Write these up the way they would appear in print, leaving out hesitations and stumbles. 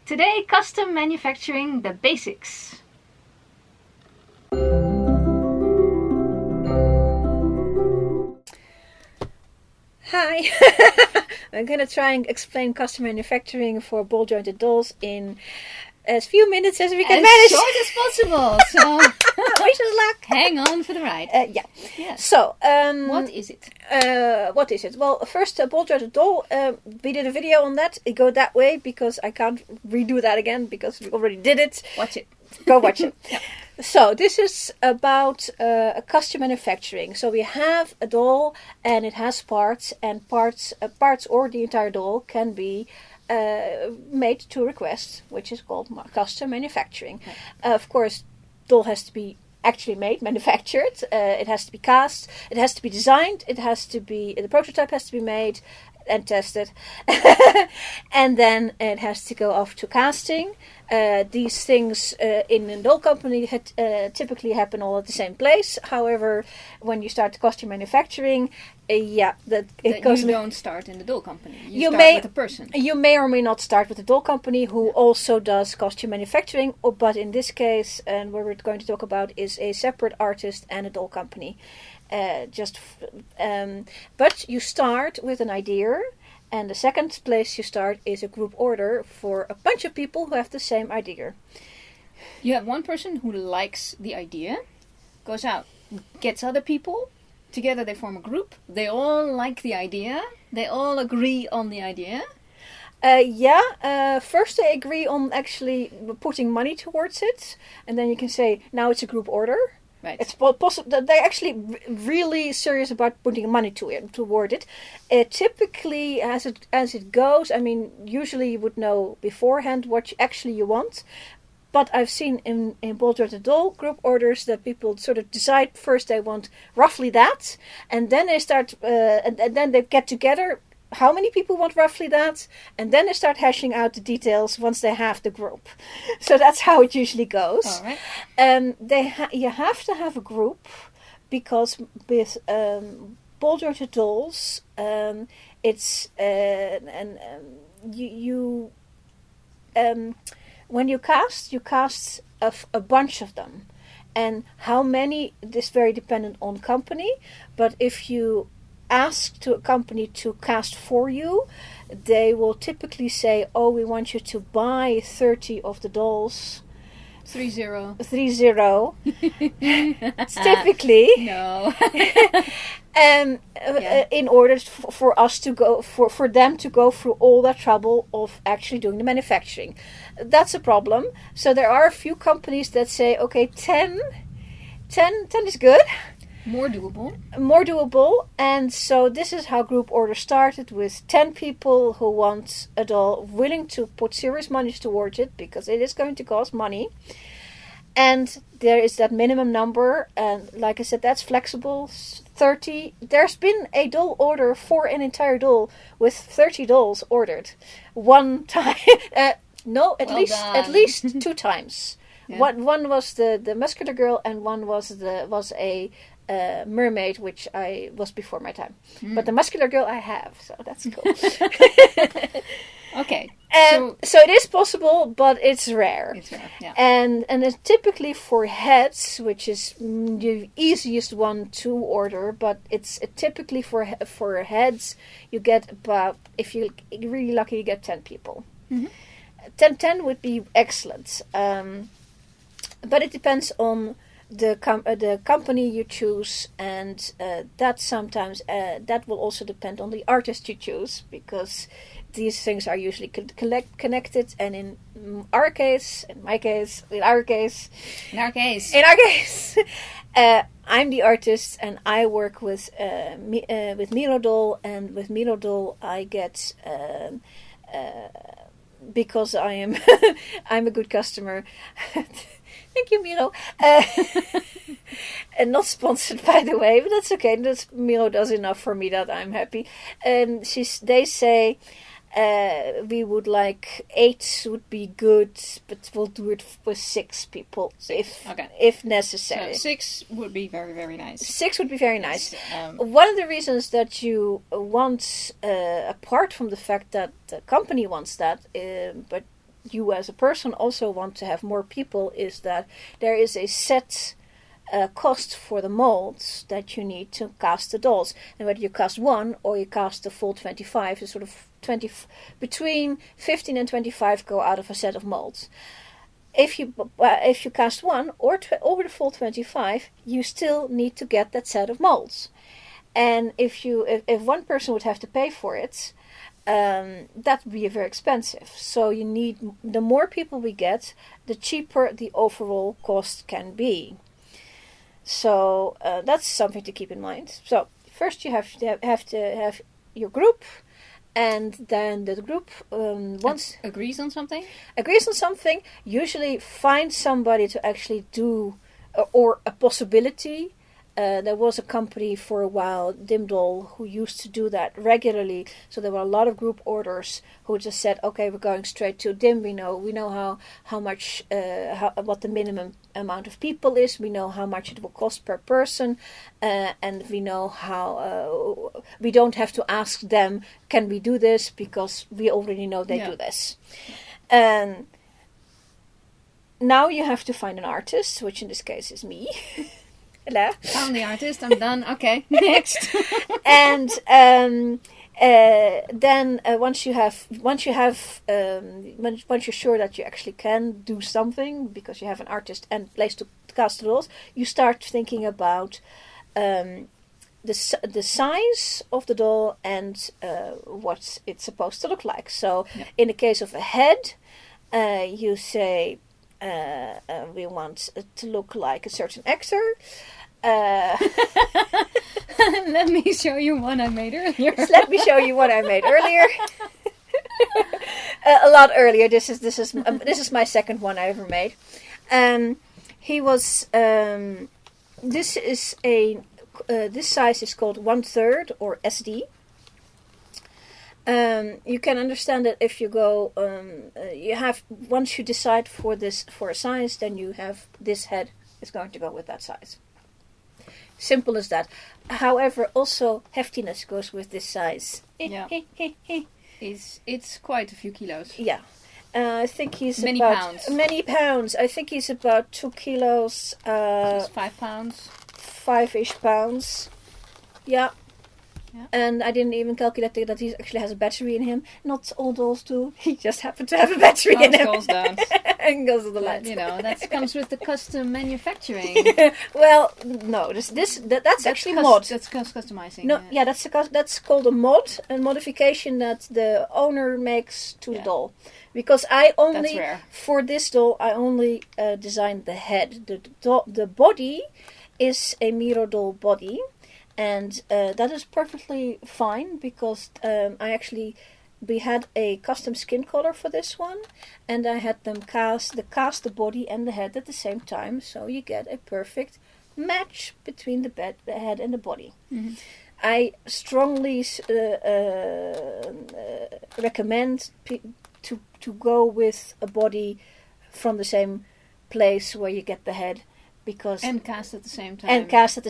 Today, custom manufacturing, the basics. Hi! I'm gonna try and explain custom manufacturing for ball jointed dolls in as few minutes as we can manage. As short as possible. So wish us luck. Hang on for the ride. Yeah. Yes. So, What is it? what is it? Well, first, ball jointed doll. We did a video on that. It go that way because I can't redo that again because we already did it. Watch it. Go watch it. Yeah. So this is about custom manufacturing. So we have a doll and it has parts, and parts or the entire doll can be made to request, which is called custom manufacturing. Right. Of course, doll has to be actually made, manufactured. It has to be cast. It has to be designed. The prototype has to be made and tested, and then it has to go off to casting. These things in a doll company typically happen all at the same place. However, when you start custom manufacturing, you don't start in the doll company. You start with a person. You may or may not start with a doll company who also does costume manufacturing, but in this case, and what we're going to talk about is a separate artist and a doll company. But you start with an idea, and the second place you start is a group order for a bunch of people who have the same idea. You have one person who likes the idea, goes out, gets other people, together they form a group, they all like the idea, they all agree on the idea. First they agree on actually putting money towards it, and then you can say, now it's a group order. Right. It's possible that they're actually really serious about putting money toward it. Typically, as it goes, I mean, usually you would know beforehand what you want. But I've seen in ball jointed doll group orders that people sort of decide first they want roughly that, and then they start, and then they get together. How many people want roughly that? And then they start hashing out the details once they have the group. So that's how it usually goes. All right. You have to have a group because with ball jointed dolls, it's when you cast a bunch of them, and how many is very dependent on company. But if you ask to a company to cast for you, they will typically say, oh, we want you to buy 30 of the dolls. 30. It's typically no. In order for us to go for them to go through all that trouble of actually doing the manufacturing. That's a problem. So there are a few companies that say, okay, 10 is good. More doable. And so this is how group order started, with 10 people who want a doll, willing to put serious money towards it because it is going to cost money. And there is that minimum number, and like I said, that's flexible. 30. There's been a doll order for an entire doll with 30 dolls ordered one time. At least 2 times. Yeah. One was the muscular girl, and one was a mermaid, which I was before my time. But the muscular girl I have, so that's cool. Okay. So it is possible, but it's rare. It's rare, yeah. And it's typically for heads, which is the easiest one to order, but it's typically for heads, you get about, if you're really lucky, you get 10 people. Mm-hmm. 10 would be excellent. But it depends on the company you choose, and that sometimes that will also depend on the artist you choose, because these things are usually connected. And in our case, I'm the artist, and I work with Miro Doll, and with Miro Doll I get because I am I'm a good customer. Thank you, Miro. And not sponsored, by the way, but that's okay. Miro does enough for me that I'm happy. They say we would like 8 would be good, but we'll do it with 6 people if necessary. So 6 would be very, very nice. 6 would be very nice. One of the reasons that you want, apart from the fact that the company wants that, but you as a person also want to have more people is that there is a set cost for the molds that you need to cast the dolls. And whether you cast one or you cast the full 25, is sort of between 15 and 25 go out of a set of molds. If you cast one or the full 25, you still need to get that set of molds. And if one person would have to pay for it, that would be very expensive. So you need, the more people we get, the cheaper the overall cost can be. So that's something to keep in mind. So first you have to have your group, and then the group once agrees on something. Usually find somebody to actually do or a possibility. There was a company for a while, Dimdol, who used to do that regularly. So there were a lot of group orders who just said, "Okay, we're going straight to Dim. We know how much what the minimum amount of people is. We know how much it will cost per person, and we know how we don't have to ask them, can we do this, because we already know they do this." And now you have to find an artist, which in this case is me. Hello. I'm the artist. I'm done. Okay, next. And then once you're sure that you actually can do something because you have an artist and place to cast the dolls, you start thinking about the size of the doll and what it's supposed to look like. So in the case of a head, you say we want it to look like a certain actor. Let me show you one I made earlier. Let me show you what I made earlier. A lot earlier. This is my second one I ever made. He was. This is a. This size is called 1/3 or SD. You can understand that if you go. You have, once you decide for a size, then you have this head is going to go with that size. Simple as that. However, also heftiness goes with this size. Yeah. It's quite a few kilos. Yeah. I think he's many pounds. I think he's about 2 kilos. 5 pounds. 5-ish pounds. Yeah. And I didn't even calculate that he actually has a battery in him. Not all dolls do. He just happened to have a battery in him. Dolls don't. And goes to the lights. You know, that comes with the custom manufacturing. Well, no, that's actually mod. That's customizing. No, yeah, that's called a mod, a modification that the owner makes to the doll. Because for this doll, I only designed the head. The body is a Miro doll body. And that is perfectly fine because we had a custom skin color for this one, and I had them cast the body and the head at the same time, so you get a perfect match between the head and the body. Mm-hmm. I strongly recommend to go with a body from the same place where you get the head. And cast at the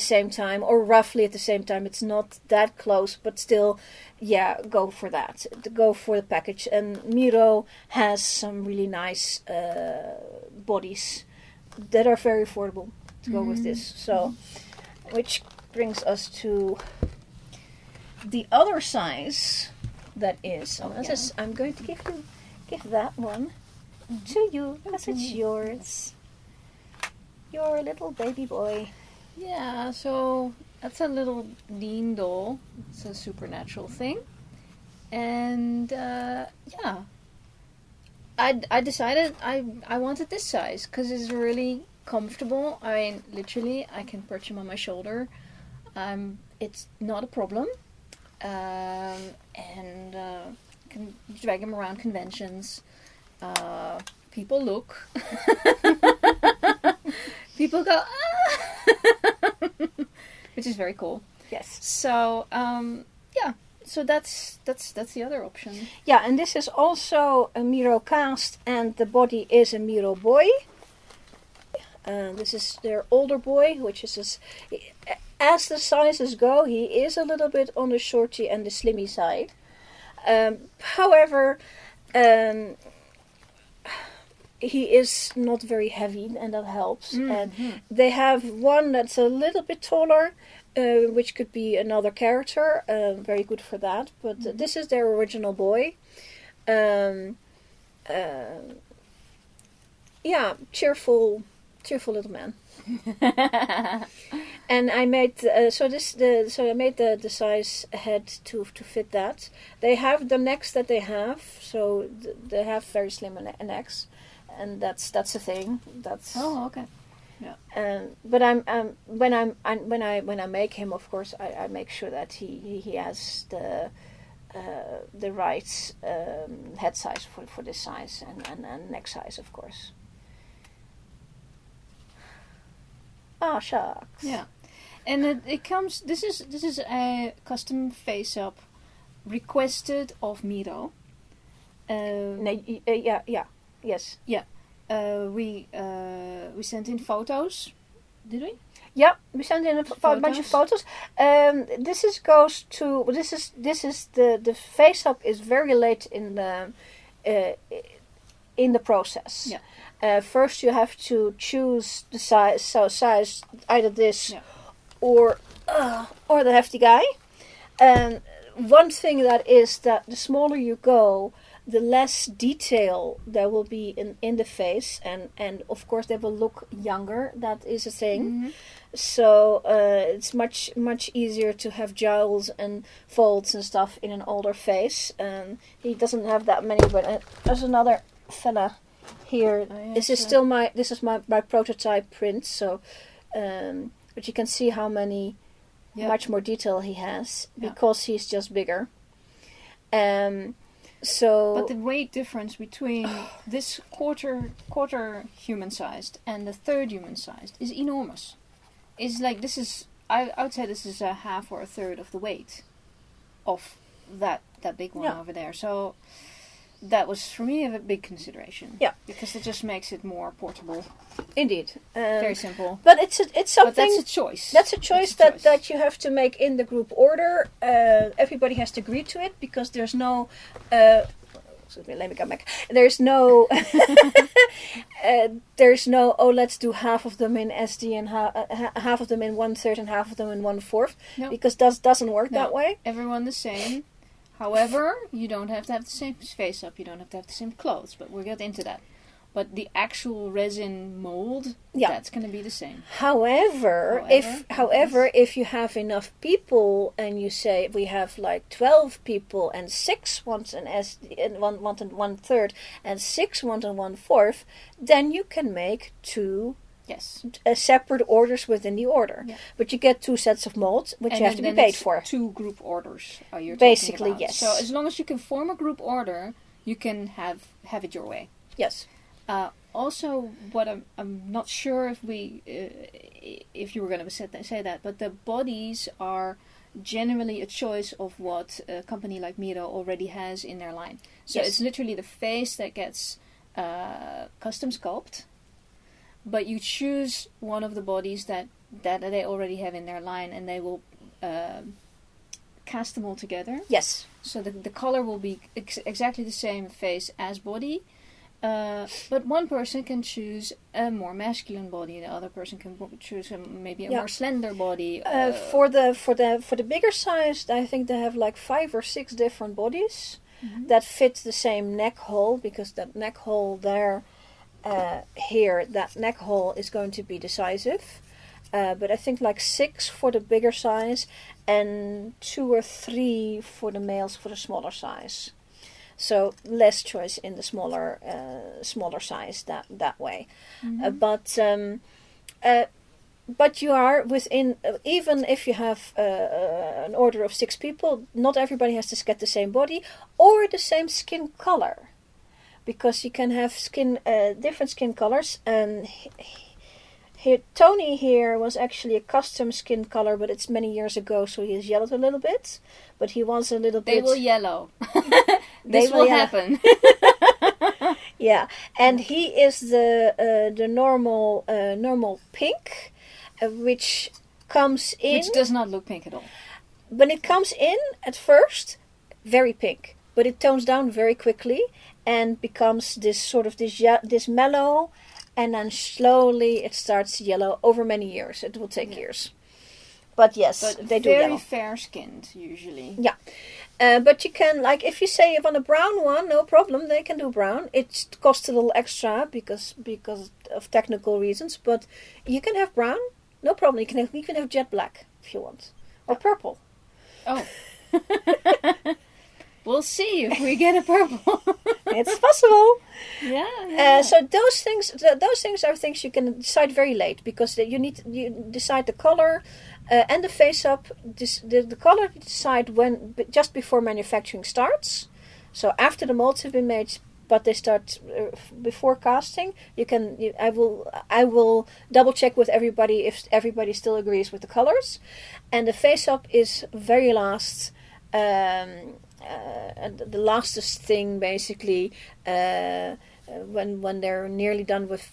same time. Or roughly at the same time. It's not that close, but still, go for that. Go for the package. And Miro has some really nice bodies that are very affordable to go with this. So, which brings us to the other size that is. I'm going to give that one to you because it's yours. Your little baby boy. Yeah, so that's a little Dean doll. It's a supernatural thing. And I decided I wanted this size because it's really comfortable. I mean, literally, I can perch him on my shoulder. It's not a problem. And can drag him around conventions. People look. People go, ah! Which is very cool. Yes. So, so that's the other option. Yeah, and this is also a Miro cast, and the body is a Miro boy. This is their older boy, which is as the sizes go, he is a little bit on the shorty and the slimmy side. However, he is not very heavy, and that helps. And they have one that's a little bit taller, which could be another character, very good for that. But this is their original boy. Cheerful little man. And I made I made the size head to fit that. They have the necks that they have, so they have very slim necks, and that's the thing. That's okay. Yeah. But when I make him, of course, I make sure that he has the right head size for this size and neck size, of course. Ah, shucks. Yeah, and it comes. This is a custom face up requested of Miro. Yes. Yeah. We sent in photos. Did we? Yeah, we sent in a bunch of photos. This is the face up is very late in the process. Yeah. First, you have to choose the size. So size either this or the hefty guy. And one thing that is that the smaller you go, the less detail there will be in the face, and of course they will look younger. That is a thing. Mm-hmm. So it's much easier to have jowls and folds and stuff in an older face. He doesn't have that many, but there's another fella here. This is still my prototype print. So, but you can see how much more detail he has because he's just bigger. But the weight difference between this quarter human sized and the third human sized is enormous. It's like I would say this is a half or a third of the weight of that big one over there. So that was for me a big consideration. Yeah, because it just makes it more portable. Indeed, very simple. But it's something. But that's a choice. That's a choice that you have to make in the group order. Everybody has to agree to it because there's no. Excuse me, let me come back. There's no. Oh, let's do half of them in SD and half of them in 1/3 and half of them in 1/4. No. Because that doesn't work that way. Everyone the same. However, you don't have to have the same face up. You don't have to have the same clothes. But we'll get into that. But the actual resin mold, that's going to be the same. However, if you have enough people and you say we have like 12 people and 6 want an SD and one want 1/3 and 6 want 1/4, then you can make 2 separate orders within the order. Yeah. But you get 2 sets of molds, which you have to be paid for. 2 group orders. You're basically talking about. Yes. So as long as you can form a group order, you can have it your way. Yes. Also, what I'm not sure if you were going to say that, but the bodies are generally a choice of what a company like Miro already has in their line. So it's literally the face that gets custom sculpted, but you choose one of the bodies that they already have in their line, and they will cast them all together. Yes. So the color will be exactly the same face as body. But one person can choose a more masculine body. The other person can choose maybe a more slender body. For the bigger size, I think they have like 5 or 6 different bodies that fit the same neck hole, because that neck hole there, that neck hole is going to be decisive. But I think like 6 for the bigger size and 2 or 3 for the males for the smaller size. So less choice in the smaller size that way. But you are within, even if you have an order of 6 people, not everybody has to get the same body or the same skin color, because you can have different skin colors. And here, Tony here was actually a custom skin color, but it's many years ago, so he has yellowed a little bit. But he was a little bit. They will yellow. This will happen. Yeah, and he is the normal pink, which comes in. Which does not look pink at all. When it comes in at first, very pink, but it tones down very quickly, and becomes this mellow, and then slowly it starts yellow over many years. It will take years. But yes, but they do yellow. Very fair-skinned, usually. Yeah. But you can, like, if you say you want a brown one, no problem, they can do brown. It costs a little extra because of technical reasons, but you can have brown, no problem. You can have jet black if you want. Or purple. Oh. We'll see if we get a purple. It's possible. Yeah. So those things are things you can decide very late, because you decide the color and the face up. The color you decide just before manufacturing starts. So after the molds have been made, but they start before casting. I will double check with everybody if everybody still agrees with the colors, and the face up is very last. The lastest thing, basically, when they're nearly done with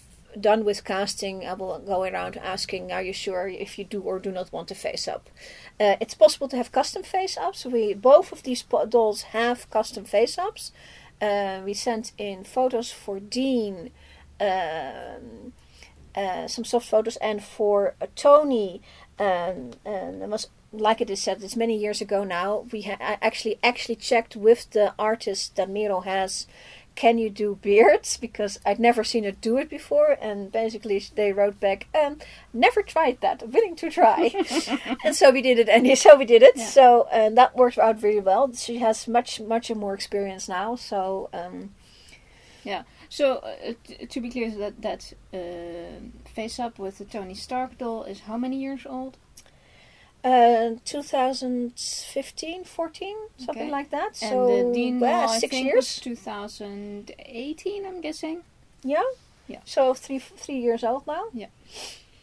casting, I will go around asking, are you sure if you do or do not want to face up? It's possible to have custom face ups. Both of these dolls have custom face ups. We sent in photos for Dean, some soft photos, and for Tony, and it was, like it is said, it's many years ago now. We actually checked with the artist that Miro has, can you do beards? Because I'd never seen her do it before, and basically they wrote back, never tried that, willing to try. And so we did it, Yeah. So that worked out really well. She has much more experience now. So yeah. So to be clear, that face up with the Tony Stark doll is how many years old? 2015, 14, something like that. And so the Dean doll, I 6 think, years. was 2018, I'm guessing. Yeah. So three years old now. Yeah,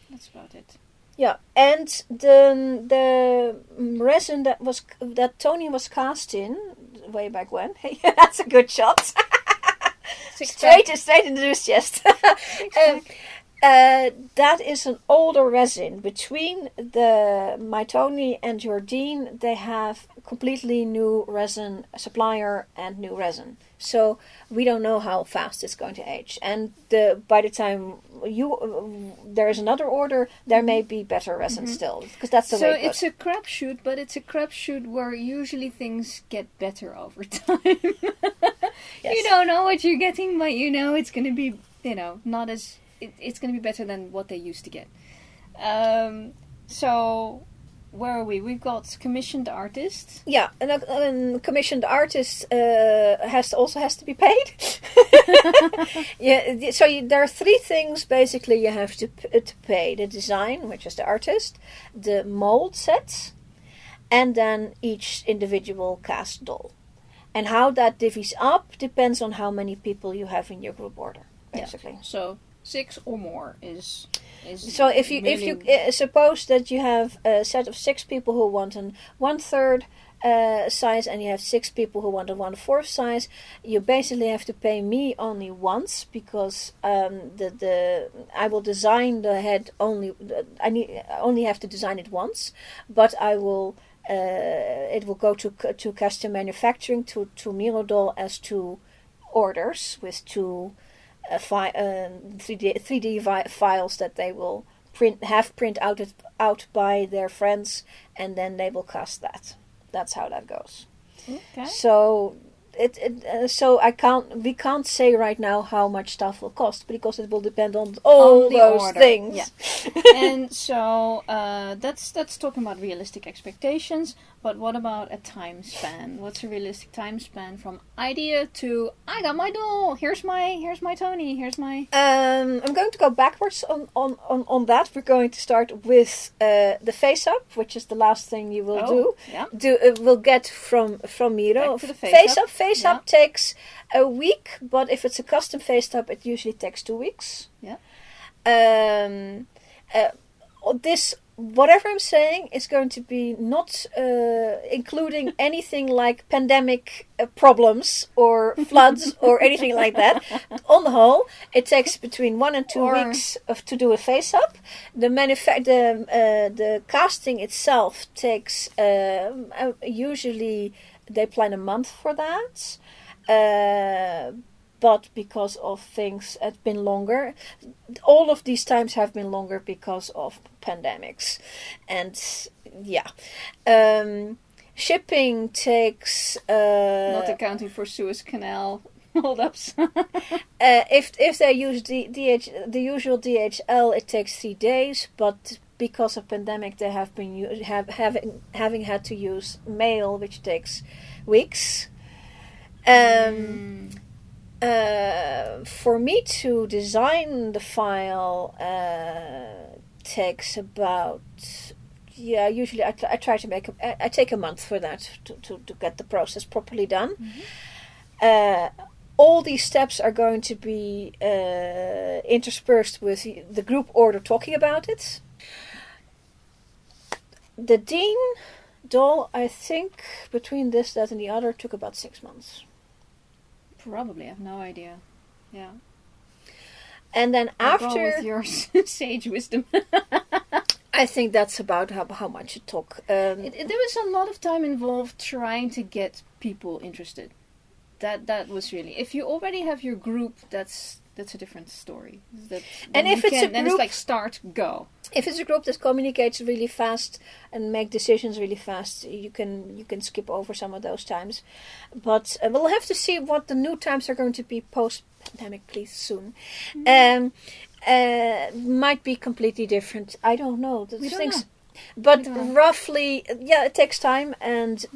that's about it. Yeah, and the resin that Tony was cast in way back when. Hey, that's a good shot. straight into the chest. That is an older resin. Between my Tony and Jordine, they have completely new resin supplier and new resin. So we don't know how fast it's going to age. And by the time there is another order, there may be better resin still, because that's the way it goes. So it's a crapshoot, but it's a crapshoot where usually things get better over time. Yes. You don't know what you're getting, but you know it's going to be, not as... It's going to be better than what they used to get. So, where are we? We've got commissioned artists. Yeah, and commissioned artist has to be paid. Yeah, so there are three things basically you have to pay: the design, which is the artist, the mold sets, and then each individual cast doll. And how that divvies up depends on how many people you have in your group order, basically. Yeah. So 6 or more is so if you suppose that you have a set of 6 people who want an 1/3 size, and you have 6 people who want a 1/4 size, you basically have to pay me only once, because I will design the head only. I only have to design it once, but I will. It will go to custom manufacturing to Miro doll as 2 orders with 2 3D files that they will print out by their friends, and then they will cast that. That's how that goes. Okay. So we can't say right now how much stuff will cost, because it will depend on all those order. things. Yeah. And so that's talking about realistic expectations. But what about a time span? What's a realistic time span from idea to I got my doll? Here's my Tony. Here's my. I'm going to go backwards on that. We're going to start with the face up, which is the last thing you will do. Yeah. We'll get from Miro. Back to the face up. Face up takes a week, but if it's a custom face up, it usually takes 2 weeks. Yeah. Whatever I'm saying is going to be not including anything like pandemic problems or floods or anything like that. On the whole, it takes between 1 and 2 weeks to do a face up. The casting itself takes usually they plan a month for that. but because of things have been longer. All of these times have been longer because of pandemics. And shipping takes... Not accounting for Suez Canal hold-ups. If they use the usual DHL, it takes 3 days, but because of pandemic, they have been having had to use mail, which takes weeks. For me to design the file takes about usually I try to I take a month for that to get the process properly done. All these steps are going to be interspersed with the group order talking about it. The Dean doll, I think, between this, that, and the other, took about 6 months. Probably, I have no idea. Yeah. And then I'll after... go with your sage wisdom. I think that's about how much it took. There was a lot of time involved trying to get people interested. That was really... If you already have your group, that's a different story. And if it's a group... Then it's like start, go. If it's a group that communicates really fast and make decisions really fast, you can skip over some of those times. But we'll have to see what the new times are going to be post-pandemic, please, soon. Might be completely different. I don't know. We don't know. But roughly, it takes time. And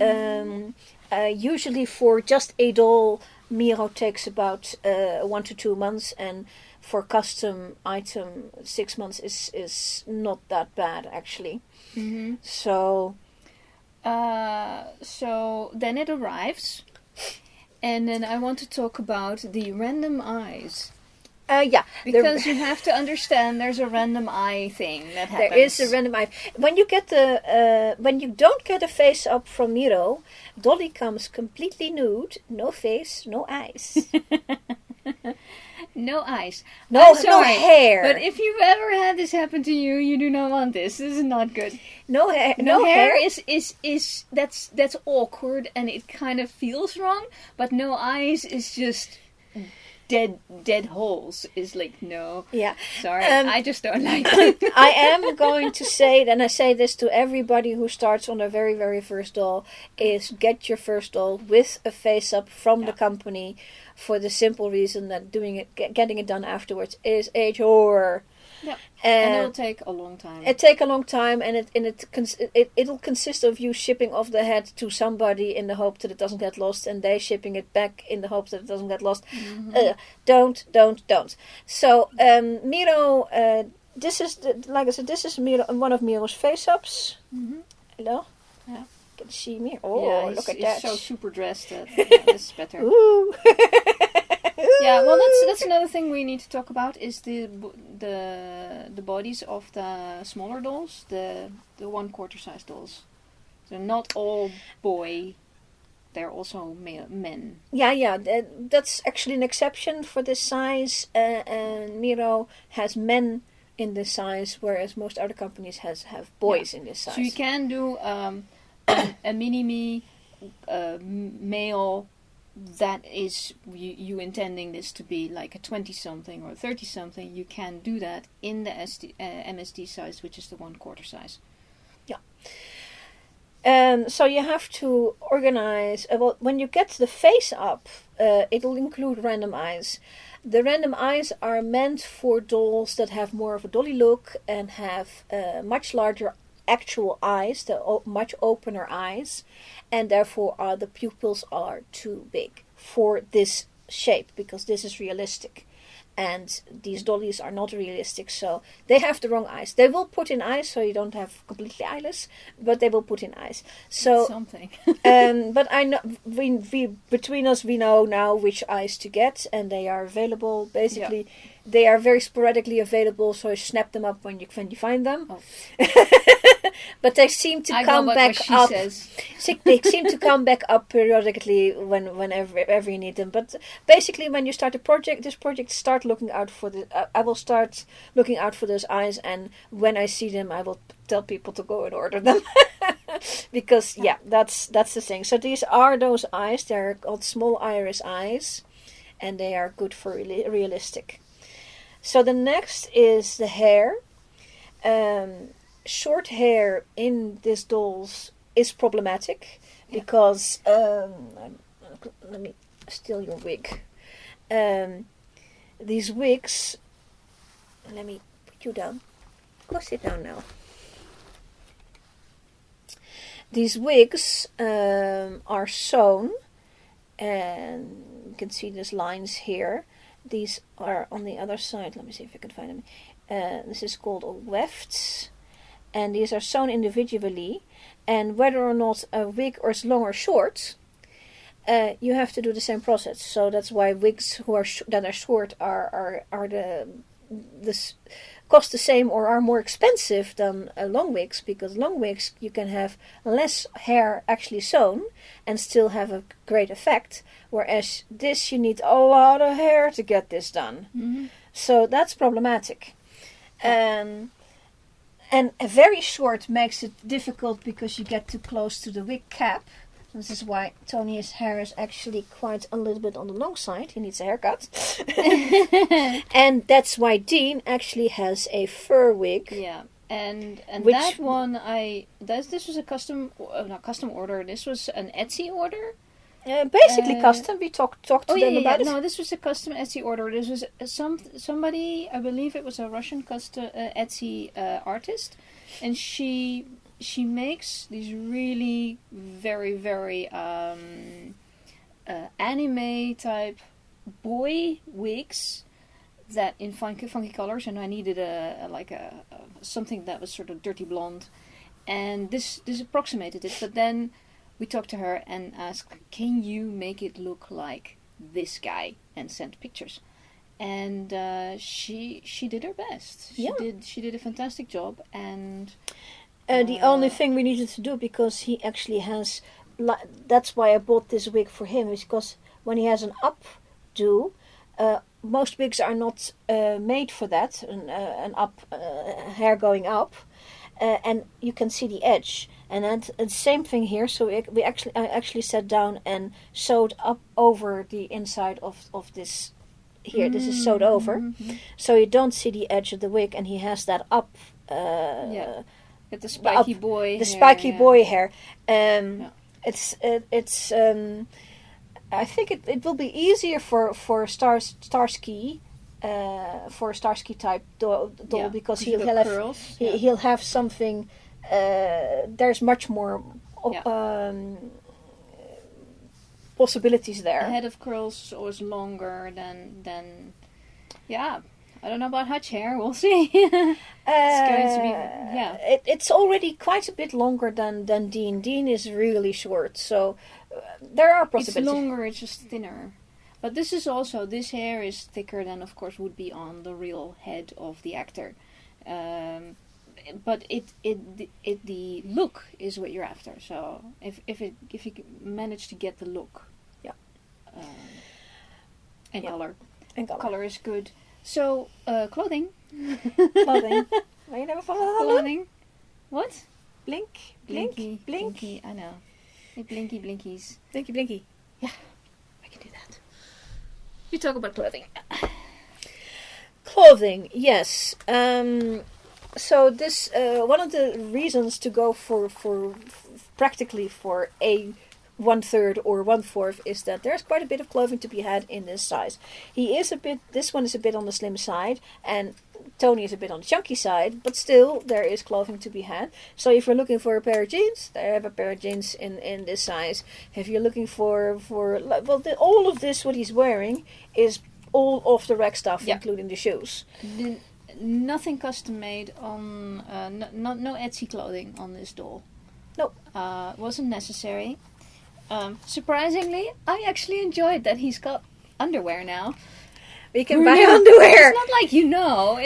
usually for just a doll, Miro takes about 1 to 2 months, and for custom item 6 months is not that bad actually. So then it arrives, and then I want to talk about the random eyes. Because you have to understand there's a random eye thing that happens. There is a random eye. When you get when you don't get a face up from Miro, Dolly comes completely nude, no face, no eyes. No eyes. No hair. But if you've ever had this happen to you, you do not want this. This is not good. No hair. No hair is that's awkward, and it kind of feels wrong. But no eyes is just dead holes. Is like no. Yeah. Sorry, I just don't like it. I am going to say, and I say this to everybody who starts on their very, very first doll, is get your first doll with a face up from the company, for the simple reason that getting it done afterwards is a chore. Yeah, and it'll take a long time. It'll take a long time, and it'll consist of you shipping off the head to somebody in the hope that it doesn't get lost, and they shipping it back in the hope that it doesn't get lost. Don't. So Miro, this is like I said, this is Miro, one of Miro's face ups. Hello. Yeah. Can you see me? Oh, yeah, look at that! He's so super dressed. This is better. Ooh. Yeah, well, that's another thing we need to talk about is the bodies of the smaller dolls, the 1/4 size dolls. They're not all boy; they're also men. Yeah, that's actually an exception for this size. And Miro has men in this size, whereas most other companies have boys in this size. So you can do a Minimee male. That is you intending this to be like a 20-something or 30-something, you can do that in the MSD size, which is the 1/4 size. Yeah. So you have to organize. Well, when you get the face up, it'll include random eyes. The random eyes are meant for dolls that have more of a dolly look and have much larger actual eyes, much opener eyes, and therefore the pupils are too big for this shape, because this is realistic and these dollies are not realistic, so they have the wrong eyes. They will put in eyes so you don't have completely eyeless, but they will put in eyes. So that's something. But I know we between us we know now which eyes to get, and they are available basically. Yeah. They are very sporadically available, so you snap them up when you find them. Oh. But they seem to come back up. They seem to come back up periodically whenever you need them. But basically, when you start this project, start looking out for I will start looking out for those eyes, and when I see them, I will tell people to go and order them. Because that's the thing. So these are those eyes. They're called small iris eyes. and they are good for realistic. So the next is the hair. Short hair in these dolls is problematic because let me steal your wig. These wigs. Let me put you down. Go sit down now. These wigs are sewn, and you can see these lines here. These are on the other side. Let me see if I can find them. This is called a weft, and these are sewn individually. And whether or not a wig is long or short, you have to do the same process. So that's why wigs that are short are cost the same or are more expensive than long wigs, because long wigs you can have less hair actually sewn and still have a great effect, whereas this you need a lot of hair to get this done. Mm-hmm. So that's problematic. And a very short makes it difficult because you get too close to the wig cap. This is why Tony's hair is actually quite a little bit on the long side. He needs a haircut. And that's why Dean actually has a fur wig. Yeah, and that one this was a custom order. This was an Etsy order. Basically custom. We talked to them about it. No, this was a custom Etsy order. This was somebody, I believe it was a Russian custom Etsy artist, and she makes these really very, very anime type boy wigs that in funky colors, and I needed something that was sort of dirty blonde, and this approximated it. But then we talked to her and asked, can you make it look like this guy, and sent pictures. And she did her best. She did a fantastic job. And the only thing we needed to do, because he actually has, that's why I bought this wig for him, is because when he has an updo, most wigs are not made for that, an up hair going up, and you can see the edge. And the same thing here. So I actually sat down and sewed up over the inside of this. Here, this is sewed over, so you don't see the edge of the wig, and he has that up. With the spiky boy. The spiky boy hair. It's. I think it will be easier for Starsky. For a Starsky type doll, because he'll have something. There's much more possibilities there. The head of curls was longer than. Yeah, I don't know about Hutch hair. We'll see. It's going to be It's already quite a bit longer than Dean. Dean is really short, so there are possibilities. It's longer. It's just thinner. But this hair is thicker than, of course, would be on the real head of the actor. But the look is what you're after. So if you manage to get the look, and color is good. So clothing. Are you never follow clothing? What? Blinky. I know. Hey, blinkies. Blinky. Yeah, I can do that. You talk about clothing. Clothing, yes. So this one of the reasons to go for practically for a 1/3 or 1/4 is that there's quite a bit of clothing to be had in this size. This one is a bit on the slim side, and Tony is a bit on the chunky side, but still there is clothing to be had. So if you're looking for a pair of jeans, they have a pair of jeans in this size. If you're looking for all of this, what he's wearing is all off the rack stuff, including the shoes. Nothing custom made on, no Etsy clothing on this doll. No. Wasn't necessary. Surprisingly, I actually enjoyed that he's got underwear now. We can buy underwear. It's not like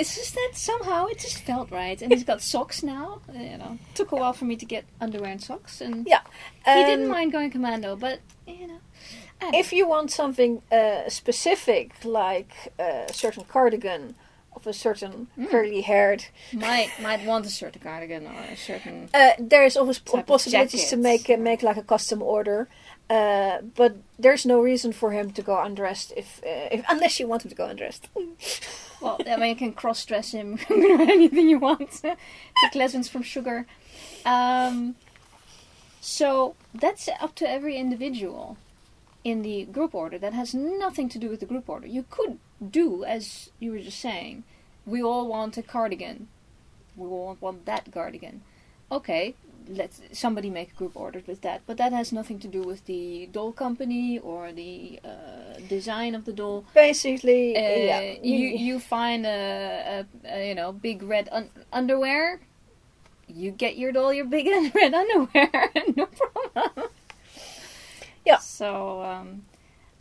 it's just that somehow it just felt right. And he's got socks now. Took a while for me to get underwear and socks. And he didn't mind going commando, but, if you want something specific, like a certain cardigan, of a certain curly-haired. Might want a certain cardigan or a certain. There is always possibilities to make like a custom order, but there's no reason for him to go undressed if unless you want him to go undressed. Well, I mean, you can cross-dress him anything you want. Take lessons from Sugar. So that's up to every individual in the group order. That has nothing to do with the group order. You could do, as you were just saying, we all want a cardigan. We all want that cardigan. Okay, let somebody make a group order with that. But that has nothing to do with the doll company or the design of the doll. Basically, you find a big red underwear. You get your doll your big red underwear. No problem. Yeah. So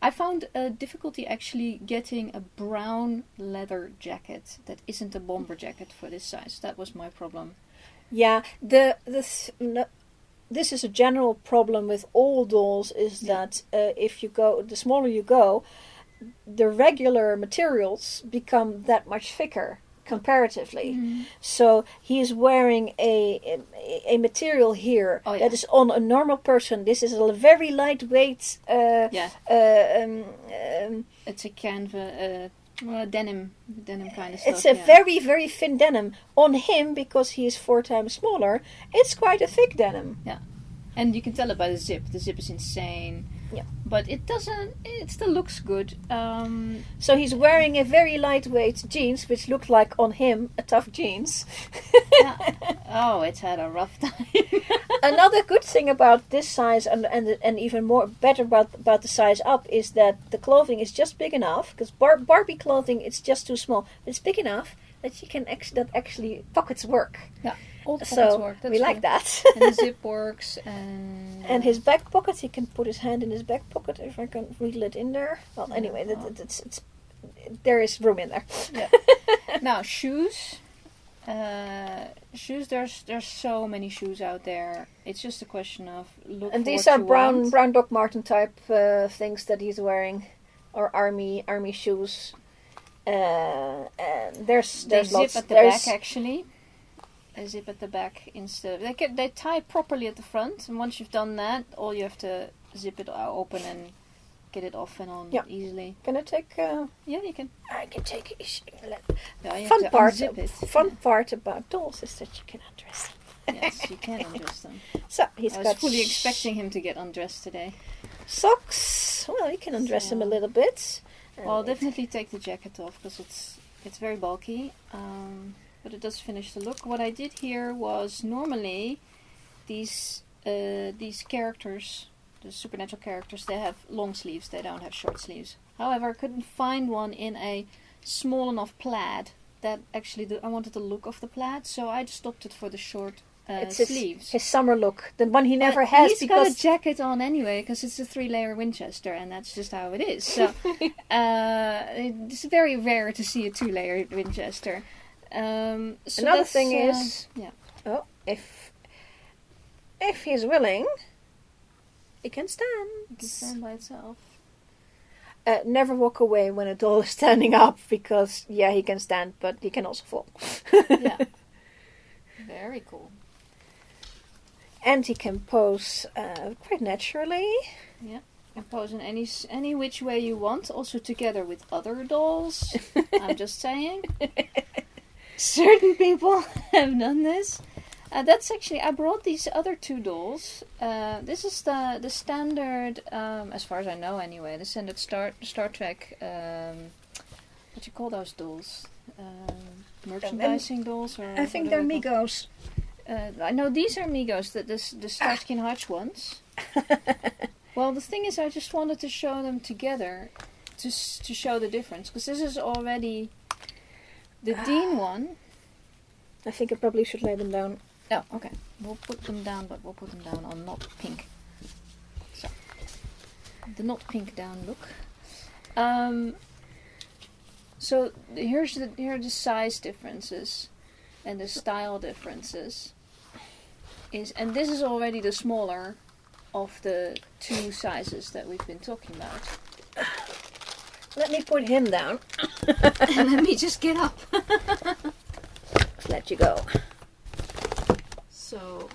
I found a difficulty actually getting a brown leather jacket that isn't a bomber jacket for this size. That was my problem. Yeah, this is a general problem with all dolls, is that if you go, the smaller you go, the regular materials become that much thicker comparatively. Mm-hmm. So he is wearing a material here that is on a normal person. This is a very lightweight. It's a canvas. Denim kind of stuff. It's a very, very thin denim. On him, because he is 4 times smaller, it's quite a thick denim. Yeah. And you can tell it by the zip. The zip is insane. Yeah. But it still looks good. So he's wearing a very lightweight jeans, which look like on him a tough jeans. Yeah. Oh, it's had a rough time. Another good thing about this size, and even more better about the size up, is that the clothing is just big enough. Because Barbie clothing, it's just too small. It's big enough that you can actually pockets work. Yeah. All the pockets work. We like that. And the zip works. And his back pocket, he can put his hand in his back pocket, if I can wriggle it in there. Well, anyway, it's there is room in there. Yeah. Now, shoes. There's so many shoes out there. It's just a question of look. And these are brown Doc Marten type things that he's wearing, or army shoes. And there's lots. Zip at the back actually. A zip at the back instead. They tie properly at the front, and once you've done that, all you have to zip it open and get it off and on easily. Can I take? Yeah, you can. I can take it. Fun part about dolls is that you can undress them. Yes, you can undress them. So I was fully expecting him to get undressed today. Socks. Well, you can undress him a little bit. Well, definitely take the jacket off because it's very bulky. But it does finish the look. What I did here was normally these characters, the supernatural characters, they have long sleeves. They don't have short sleeves. However, I couldn't find one in a small enough plaid that actually I wanted the look of the plaid, so I just stopped it for the short sleeves. His summer look, the one he never has. He's got a jacket on anyway because it's a 3-layer Winchester, and that's just how it is. So it's very rare to see a 2-layer Winchester. So another thing is, if he's willing, he can stand. He can stand by itself. Never walk away when a doll is standing up, because he can stand, but he can also fall. Yeah, very cool. And he can pose quite naturally. Yeah. You can pose in any which way you want, also together with other dolls. I'm just saying. Certain people have done this. That's actually, I brought these other 2 dolls. This is the standard, as far as I know anyway, the standard Star Trek, what do you call those dolls? Merchandising dolls? Or I think they're Migos. I know these are Migos, the Starsky and Hutch ones. Well, the thing is, I just wanted to show them together to show the difference, because this is already the Dean one. I think I probably should lay them down. Oh, okay. We'll put them down, but we'll put them down on not pink. So, the not pink down look. So here are the size differences and the style differences. And this is already the smaller of the 2 sizes that we've been talking about. let me put him down. And let me just get up. Let you go. So,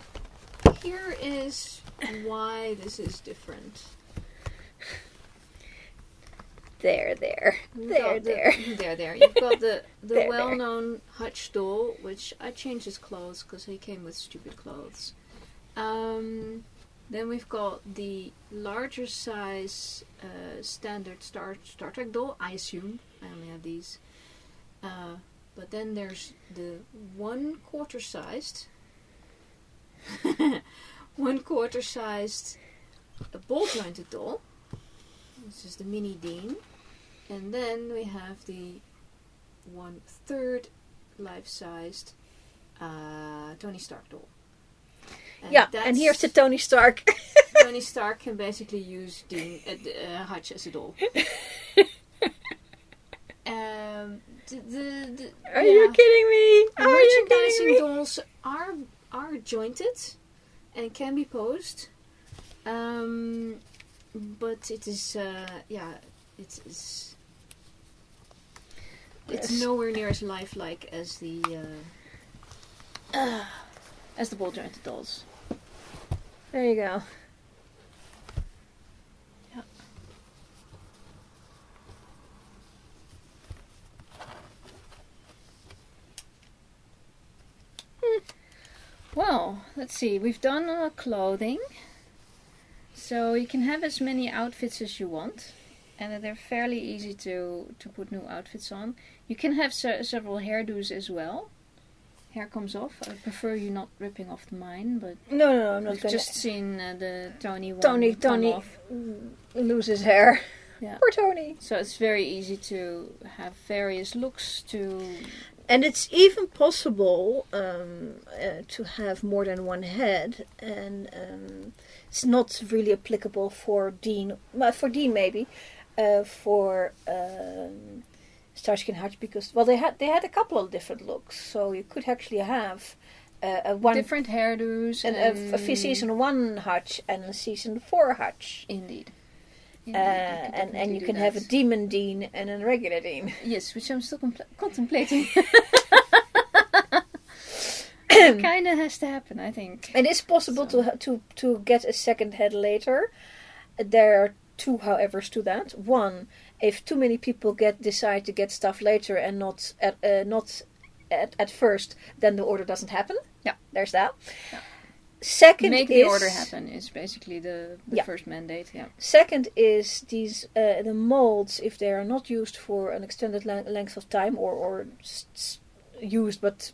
here is why this is different. There. There. You've got the There. well-known Hutch doll, which I changed his clothes because he came with stupid clothes. Then we've got the larger size standard Star Trek doll. I assume I only have these. But then there's the 1/4 sized, 1/4 sized ball jointed doll. This is the mini Dean. And then we have the 1/3 life-sized Tony Stark doll. And here's the Tony Stark. Tony Stark can basically use Hutch as a doll. Are you kidding me? The merchandising dolls are jointed and can be posed. But it is it's nowhere near as lifelike as the ball jointed dolls. There you go. Yeah. Well, let's see. We've done clothing, so you can have as many outfits as you want, and they're fairly easy to put new outfits on. You can have several hairdos as well. Hair comes off. I prefer you not ripping off mine, but No, I'm not we've gonna. just seen the Tony one Tony come off. loses hair. Yeah. Poor Tony. So it's very easy to have various looks to. And it's even possible to have more than one head, and it's not really applicable for Dean. Well, for Dean maybe, for Starsky and Hutch, because they had a couple of different looks, so you could actually have one Different hairdos and a season 1 Hutch and a season 4 Hutch. Indeed. And you can have a Demon Dean and a regular Dean. Yes, which I'm still contemplating. It kind of has to happen, I think. It is possible to get a second head later. There are 2 howevers to that. One, if too many people decide to get stuff later and not at first, then the order doesn't happen. Yeah, there's that. Yeah. Second Make the order happen is basically the first mandate. Yeah. Second is these the molds, if they are not used for an extended length of time or used, but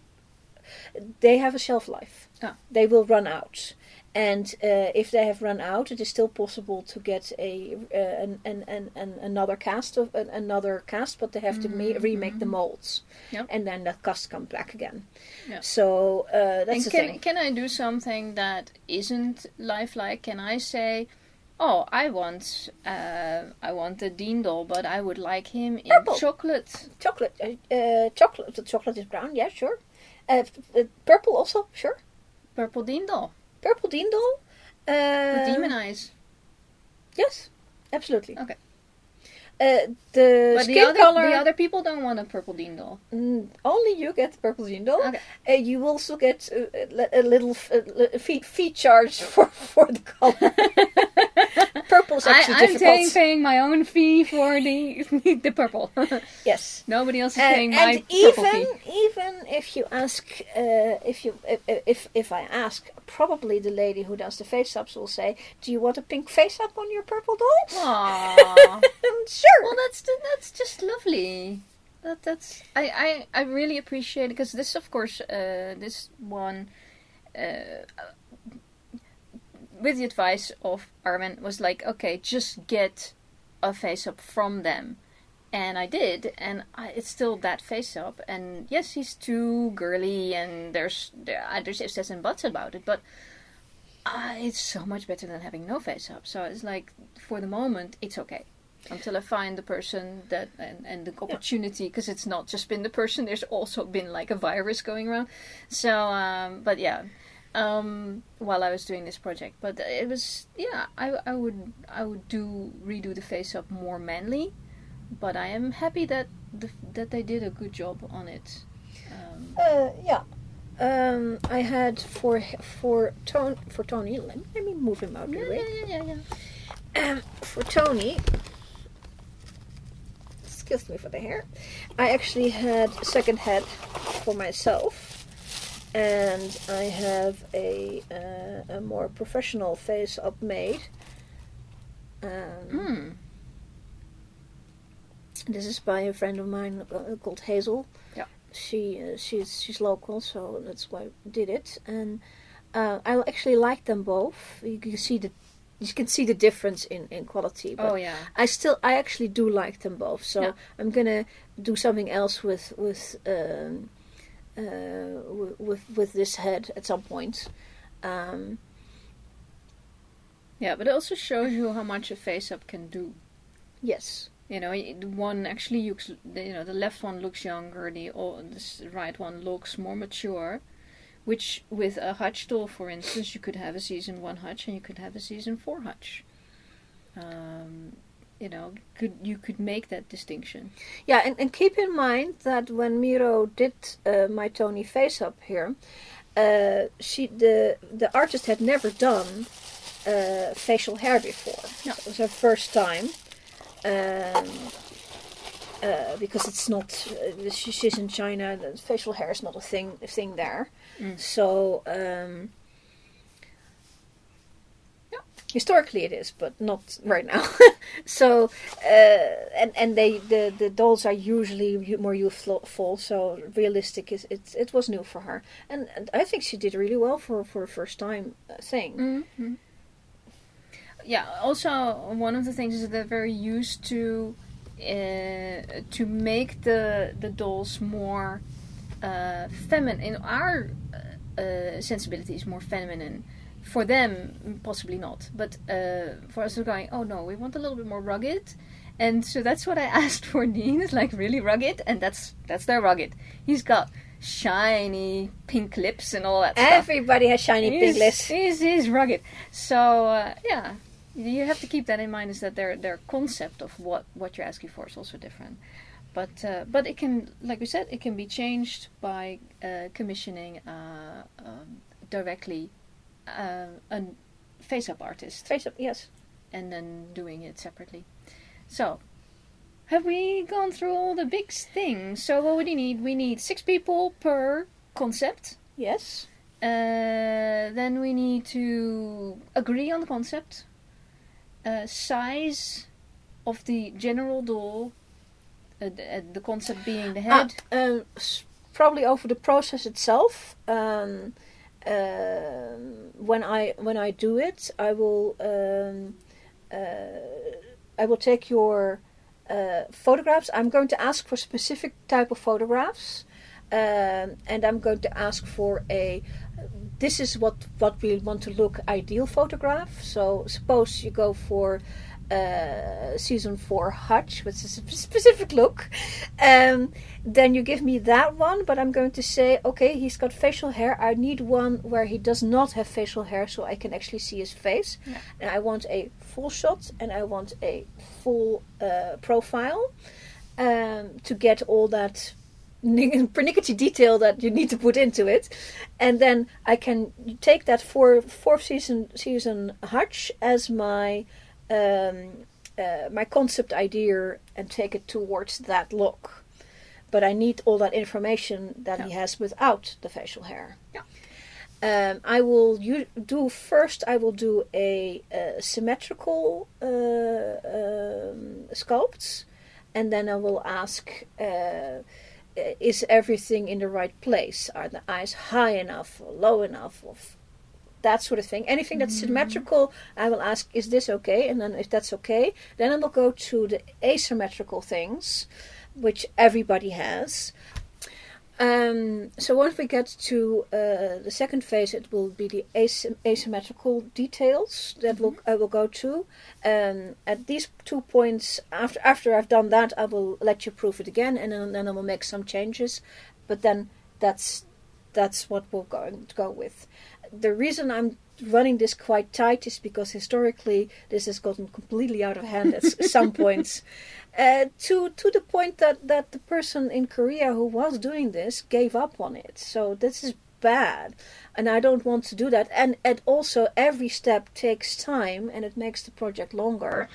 they have a shelf life. Ah. They will run out, and if they have run out, it is still possible to get another cast, but they have to remake the molds, and then that cast comes back again. Yeah. So that's the thing. Can I do something that isn't lifelike? Can I say, "Oh, I want the Dean doll, but I would like him in chocolate." Chocolate. The chocolate is brown. Yeah, sure. Purple also, sure. Purple Dean doll. Purple Dean doll. With demon eyes. Yes, absolutely. Okay. The skin color. The other people don't want a purple Dean doll. Only you get the purple Dean doll. Okay. You also get a little fee charge for the color. Purple's actually difficult. I'm paying my own fee for the purple. Yes. Nobody else is paying my purple fee. Even if you ask, if I ask, probably the lady who does the face-ups will say, "Do you want a pink face-up on your purple doll?" Aww. Sure. Well, that's just lovely. That's I really appreciate it, because this, of course, this one, with the advice of Armin, was like, okay, just get a face-up from them. And I did, and it's still that face-up. And yes, he's too girly, and there's ifs, ands, and buts about it, but it's so much better than having no face-up. So it's like, for the moment, it's okay. Until I find the person that and the opportunity, because it's not just been the person, there's also been like a virus going around. So, but yeah, while I was doing this project, but it was, I would redo the face up more manly, but I am happy that that they did a good job on it. Yeah. I had for Tony. Let me move him out of the way. Yeah. For Tony, excuse me for the hair. I actually had a second head for myself, and I have a more professional face up made. This is by a friend of mine called Hazel. Yeah. She's local, so that's why I did it. And I actually like them both. You can see the difference in quality. But Oh yeah. I actually do like them both. So Yeah. I'm gonna do something else with this head at some point. Yeah, but it also shows you how much a face-up can do. Yes. You know, the one actually looks, the left one looks younger, the right one looks more mature. Which, with a Hutch doll, for instance, you could have a season 1 Hutch and you could have a season 4 Hutch. You could make that distinction. Yeah, and keep in mind that when Miro did my Tony face up here, the artist had never done facial hair before. No. It was her first time. Because it's not, she's in China. The facial hair is not a thing there. So historically it is, but not right now. So and the dolls are usually more youthful. So realistic it was new for her, and I think she did really well for a first time thing. Mm-hmm. Yeah. Also, one of the things is that they're very used to make the dolls more feminine. In our sensibility is more feminine. For them, possibly not. But for us, we're going, oh no, we want a little bit more rugged. And so that's what I asked for Dean. It's like really rugged, and that's their rugged. He's got shiny pink lips and all that stuff. Everybody has shiny pink lips. He's rugged. So yeah. You have to keep that in mind, is that their concept of what you're asking for is also different. But it can, like we said, it can be changed by commissioning directly a face-up artist. Face-up, yes. And then doing it separately. So, have we gone through all the big things? So what do you need? We need 6 people per concept. Yes. Then we need to agree on the concept. Size of the general doll, the concept being the head. Probably over the process itself. When I do it, I will take your photographs. I'm going to ask for specific type of photographs, and I'm going to ask for this is what we want to look ideal photograph. So suppose you go for season 4 Hutch, which is a specific look, then you give me that one, but I'm going to say, okay, he's got facial hair. I need one where he does not have facial hair, so I can actually see his face. Yeah. And I want a full shot, and I want a full profile to get all that pernickety detail that you need to put into it, and then I can take that fourth season Hutch as my my concept idea and take it towards that look. But I need all that information that he has without the facial hair. Yeah. I will do a symmetrical sculpts, and then I will ask. Is everything in the right place? Are the eyes high enough or low enough? Or that sort of thing. Anything that's symmetrical, I will ask, is this okay? And then if that's okay, then I will go to the asymmetrical things, which everybody has. So once we get to the second phase, it will be the asymmetrical details that I will go to. At these 2 points, after I've done that, I will let you proof it again, and then I will make some changes. But then that's what we're going to go with. The reason I'm running this quite tight is because historically this has gotten completely out of hand at some points. To the point that the person in Korea who was doing this gave up on it. So this is bad, and I don't want to do that. And also every step takes time, and it makes the project longer.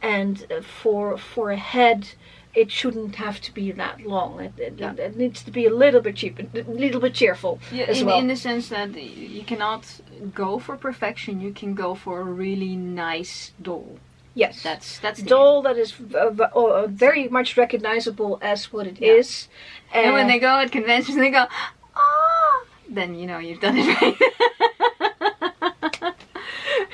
And for a head, it shouldn't have to be that long. It needs to be a little bit cheap, a little bit cheerful as well. In the sense that you cannot go for perfection. You can go for a really nice doll. Yes, that's the doll that is very much recognizable as what it is. And when they go at conventions, they go, "Ah!" Then you know you've done it right.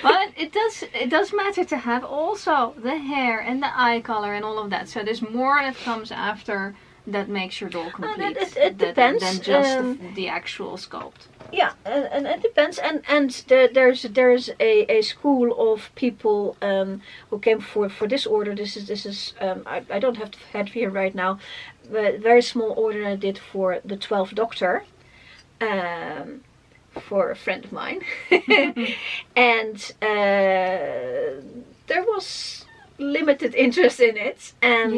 But it does matter to have also the hair and the eye color and all of that. So there's more that comes after that makes your doll complete. It depends. Than just the actual sculpt. Yeah, and it depends. And there's a school of people who came for this order. This is I don't have to have here right now, but very small order I did for the 12th Doctor. For a friend of mine. And there was limited interest in it, and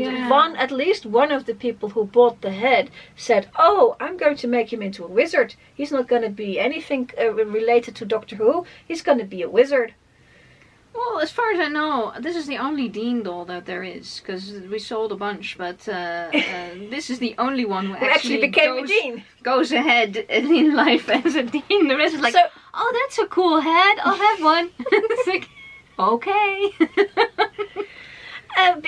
at least one of the people who bought the head said, "Oh, I'm going to make him into a wizard. He's not going to be anything related to Doctor Who. He's going to be a wizard." Well, as far as I know, this is the only Dean doll that there is, because we sold a bunch, but this is the only one who actually became a Dean. Goes ahead in life as a Dean. The rest is like, oh, that's a cool head, I'll have one. It's like, okay. And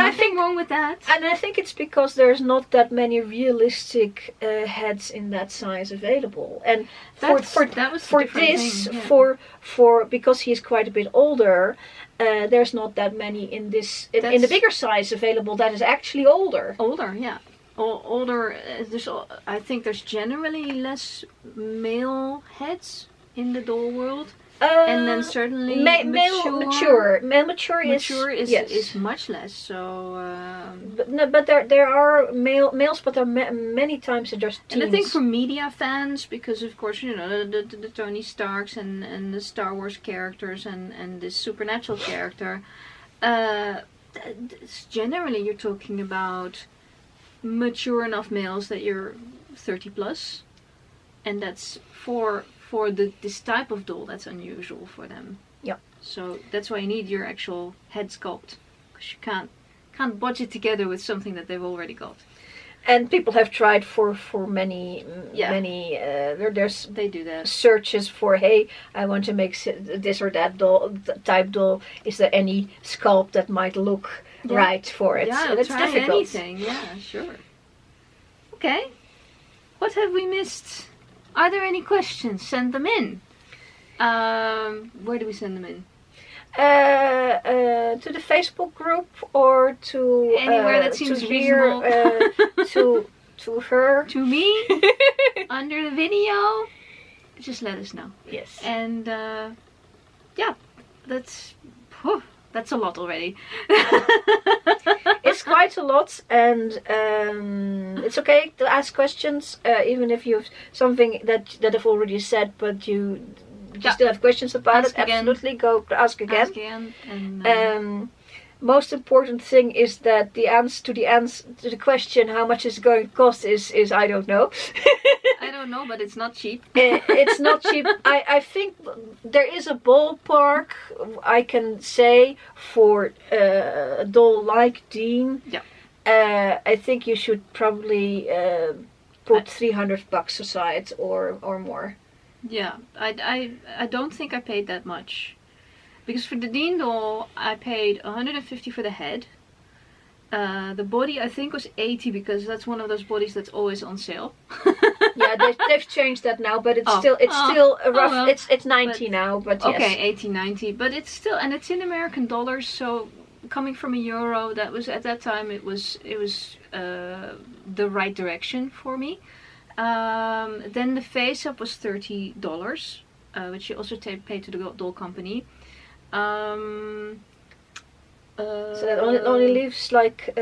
I think wrong with that. And I think it's because there's not that many realistic heads in that size available. And because he's quite a bit older, there's not that many in this in the bigger size available that is actually older. Older, yeah. Older. I think there's generally less male heads in the doll world. And then certainly mature is much less. So, but there are males, but there are many times they're just teens. And I think for media fans, because of course you know the Tony Starks and the Star Wars characters and this supernatural character, generally you're talking about mature enough males that you're 30 plus, and that's for this type of doll, that's unusual for them. Yeah. So that's why you need your actual head sculpt, because you can't budge it together with something that they've already got. And people have tried for many. They do that. Searches for, hey, I want to make this or that type doll. Is there any sculpt that might look right for it? Yeah, so that's try difficult. Anything. Yeah, sure. Okay. What have we missed? Are there any questions? Send them in. Where do we send them in? To the Facebook group or to anywhere that seems reasonable. To her. To me. Under the video. Just let us know. Yes. And that's a lot already. It's quite a lot, and it's okay to ask questions, even if you have something that I've already said, but you still have questions about it. Again. Absolutely, go ask again. Ask again, and most important thing is that the answer to the question how much is going to cost is I don't know. I don't know, but it's not cheap. It's not cheap. I think there is a ballpark I can say for a doll like Dean. Yeah. I think you should probably put $300 aside or more. Yeah, I don't think I paid that much. Because for the Dean doll, I paid $150 for the head. The body, I think, was $80 because that's one of those bodies that's always on sale. Yeah, they've changed that now, but it's still a rough. Well, it's $90 now, but yes. Okay, $80, $90, but it's still, and it's in American dollars. So coming from a euro, that was at that time it was the right direction for me. Then the face up was $30, which you also paid to the doll company. So that only leaves like.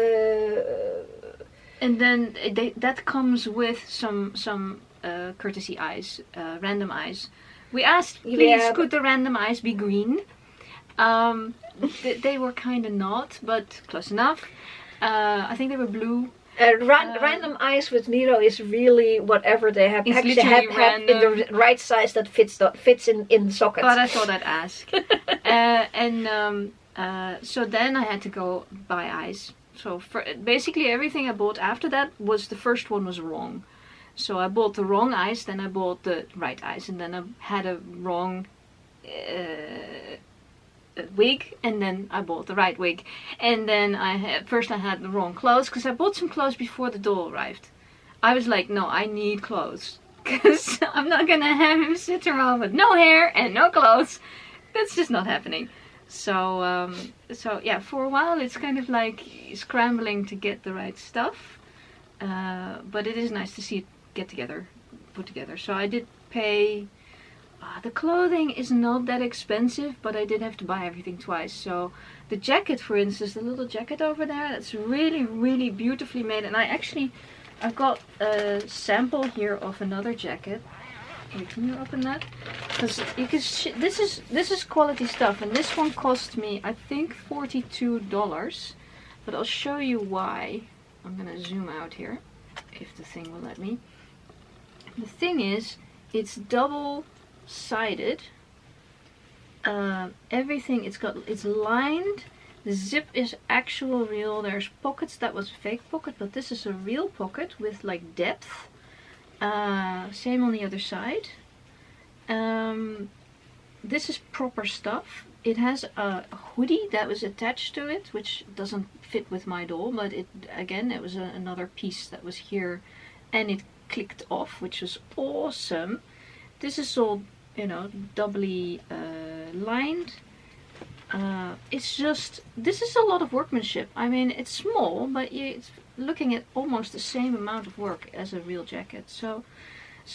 And then that comes with some courtesy eyes, random eyes, We asked, please, could the random eyes be green? They were kind of not, but close enough. I think they were blue. Random eyes with Miro is really whatever they have It's actually literally have in the right size that fits in the socket. But I thought I'd ask. So then I had to go buy eyes. So basically everything I bought after that was the first one was wrong. So I bought the wrong eyes, then I bought the right eyes, and then I had a wrong wig, and then I bought the right wig. And then first I had the wrong clothes, because I bought some clothes before the doll arrived. I was like, no, I need clothes, because I'm not gonna have him sit around with no hair and no clothes. That's just not happening. So yeah, for a while it's kind of like scrambling to get the right stuff. But it is nice to see it put together. So I did pay. The clothing is not that expensive, but I did have to buy everything twice. So the jacket, for instance, the little jacket over there, that's really, really beautifully made. And I've got a sample here of another jacket. Wait, can you open that? Because this is quality stuff, and this one cost me, I think, $42. But I'll show you why. I'm gonna zoom out here, if the thing will let me. The thing is, it's double-sided. Everything it's lined. The zip is actual real. There's pockets. That was a fake pocket, but this is a real pocket with like depth. Same on the other side. This is proper stuff. It has a hoodie that was attached to it, which doesn't fit with my doll, but it was another piece that was here, and it clicked off, which was awesome. This is all, doubly lined. This is a lot of workmanship. I mean, it's small, but it's looking at almost the same amount of work as a real jacket. So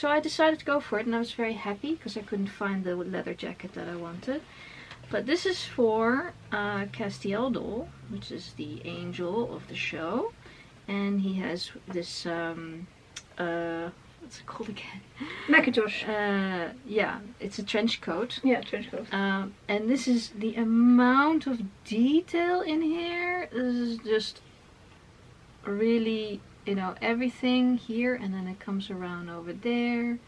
I decided to go for it, and I was very happy because I couldn't find the leather jacket that I wanted. But this is for Castiel doll, which is the angel of the show, and he has this what's it called again? Macintosh. Yeah, it's a trench coat. Yeah, trench coat. And this is the amount of detail in here. This is just really, everything here, and then it comes around over there.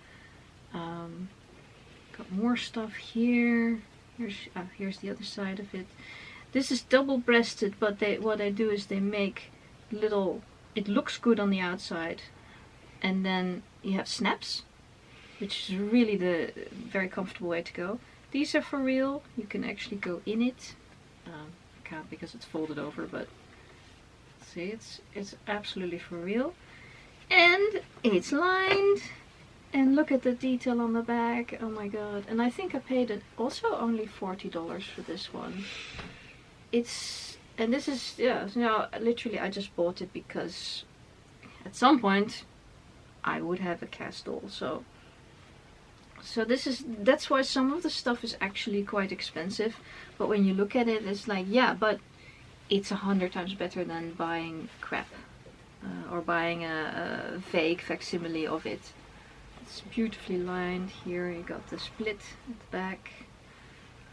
Got more stuff here. Here's the other side of it. This is double-breasted, but what they do is they make little. It looks good on the outside, and then you have snaps, which is really the very comfortable way to go. These are for real. You can actually go in it. I can't because it's folded over, but see, it's absolutely for real, and it's lined. And look at the detail on the back. Oh my god. And I think I paid also only $40 for this one. And this is, literally I just bought it because at some point I would have a cast doll. So that's why some of the stuff is actually quite expensive. But when you look at it, it's like, yeah, but it's 100 times better than buying crap. Or buying a fake facsimile of it. It's beautifully lined. Here you got the split at the back.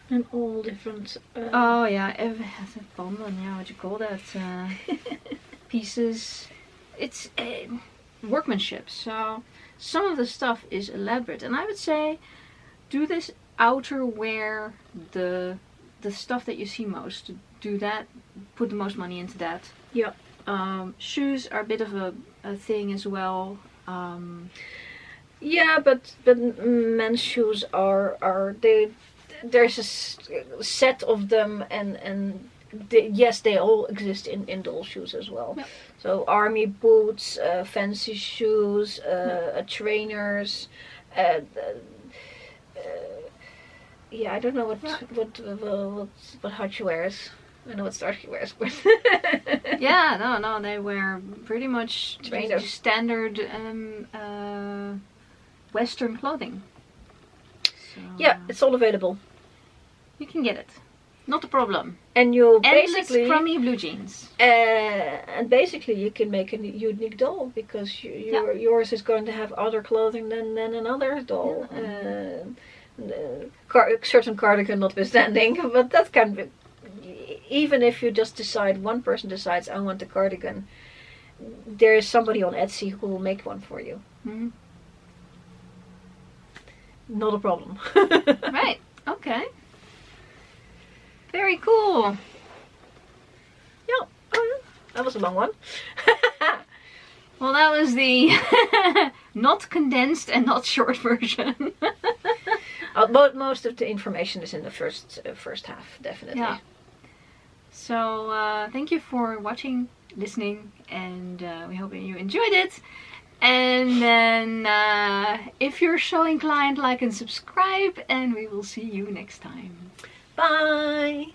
And all different... oh yeah, banden, yeah, what you call that? Pieces. It's workmanship. So some of the stuff is elaborate. And I would say, do this outerwear, the stuff that you see most. Do that. Put the most money into that. Yeah. Shoes are a bit of a thing as well. Yeah, but men's shoes there's a set of them, and yes, they all exist in doll shoes as well. Yeah. So army boots, fancy shoes, trainers. Yeah, I don't know what Hachi wears. I know what Starsky wears, but yeah, no, they wear pretty much standard Western clothing. So, yeah, it's all available. You can get it. Not a problem. And you endless basically crummy blue jeans. And basically you can make a unique doll because yours is going to have other clothing than another doll. Yeah. certain cardigan notwithstanding, but that can be, even if you just decide, one person decides, I want a cardigan, there is somebody on Etsy who will make one for you. Mm-hmm. Not a problem. Right, okay. Very cool. Yeah, that was a long one. Well, that was the not condensed and not short version. Most of the information is in the first half, definitely. Yeah. So thank you for watching, listening, and we hope you enjoyed it. And then if you're so inclined, like and subscribe, and we will see you next time. Bye!